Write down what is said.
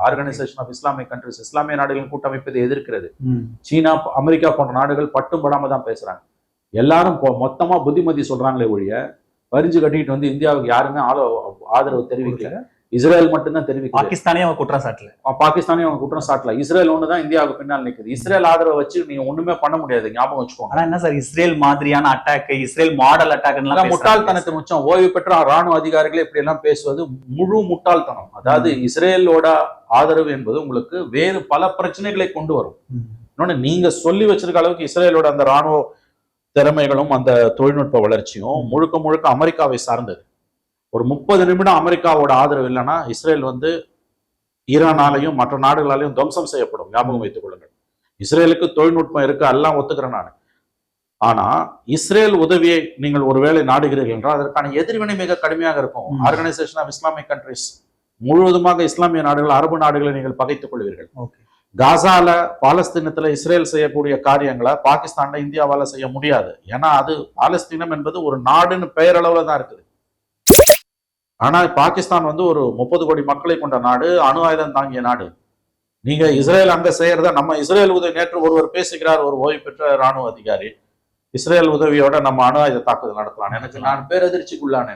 Organisation of Islamic countries, இஸ்லாமிய நாடுகளின் கூட்டமைப்பு இதை எதிர்க்கிறது. சீனா, அமெரிக்கா போன்ற நாடுகள் பட்டும் படாம தான் பேசுறாங்க. எல்லாரும் மொத்தமா புத்திமதி சொல்றாங்களே ஒழிய வரிஞ்சு கட்டிட்டு வந்து இந்தியாவுக்கு யாருமே ஆதரவு தெரிவிக்கல. இஸ்ரேல் மட்டும்தான் தெரிவிக்கல. பாகிஸ்தானே அவங்க குற்றம் சாட்டல. பாகிஸ்தானே அவங்க குற்றம் சாட்டல. இஸ்ரேல் ஒண்ணுதான் இந்தியாவுக்கு பின்னால் நிற்குது. இஸ்ரேல் ஆதரவை வச்சு நீங்க ஒண்ணுமே பண்ண முடியாது, ஞாபகம் வச்சுக்கோங்க. ஆனா என்ன சார், இஸ்ரேல் மாதிரியான அட்டாக், இஸ்ரேல் மாடல் அட்டாக் முட்டாள்தனத்தை மிச்சம். ஓய்வு பெற்ற ராணுவ அதிகாரிகளே இப்படி எல்லாம் பேசுவது முழு முட்டாள்தனம். அதாவது இஸ்ரேலோட ஆதரவு என்பது உங்களுக்கு வேறு பல பிரச்சனைகளை கொண்டு வரும். இன்னொன்னு, நீங்க சொல்லி வச்சிருக்க அளவுக்கு இஸ்ரேலோட அந்த ராணுவ திறமைகளும் அந்த தொழில்நுட்ப வளர்ச்சியும் முழுக்க முழுக்க அமெரிக்காவை சார்ந்தது. ஒரு 30 நிமிடம் அமெரிக்காவோட ஆதரவு இல்லைன்னா இஸ்ரேல் வந்து ஈரானாலையும் மற்ற நாடுகளாலையும் துவம்சம் செய்யப்படும். ஞாபகம் வைத்துக் கொள்ளுங்கள். இஸ்ரேலுக்கு தொழில்நுட்பம் இருக்கு, எல்லாம் ஒத்துக்கிறேன் நான். ஆனா இஸ்ரேல் உதவியை நீங்கள் ஒருவேளை நாடுகிறீர்கள் என்றால் அதற்கான எதிர்வினை மிக கடுமையாக இருக்கும். ஆர்கனைசேஷன் ஆஃப் இஸ்லாமிக் கண்ட்ரிஸ் முழுவதுமாக இஸ்லாமிய நாடுகள், அரபு நாடுகளை நீங்கள் பகைத்துக் கொள்வீர்கள். காசால, பாலஸ்தீனத்துல இஸ்ரேல் செய்யக்கூடிய காரியங்களை பாகிஸ்தான்ல இந்தியாவால செய்ய முடியாது. ஏன்னா அது பாலஸ்தீனம் என்பது ஒரு நாடுன்னு பெயரளவுல தான் இருக்குது. ஆனா பாகிஸ்தான் வந்து ஒரு 30 கோடி மக்களை கொண்ட நாடு, அணு ஆயுதம் தாங்கிய நாடு. நீங்க இஸ்ரேல் அங்க செய்யறத நம்ம இஸ்ரேல் உதவி, நேற்று ஒருவர் பேசுகிறார், ஒரு ஓய்வு பெற்ற ராணுவ அதிகாரி, இஸ்ரேல் உதவியோட நம்ம அணு ஆயுத தாக்குதல் நடத்தலாம். எனக்கு நான் பேரதிர்ச்சிக்குள்ளானேன்.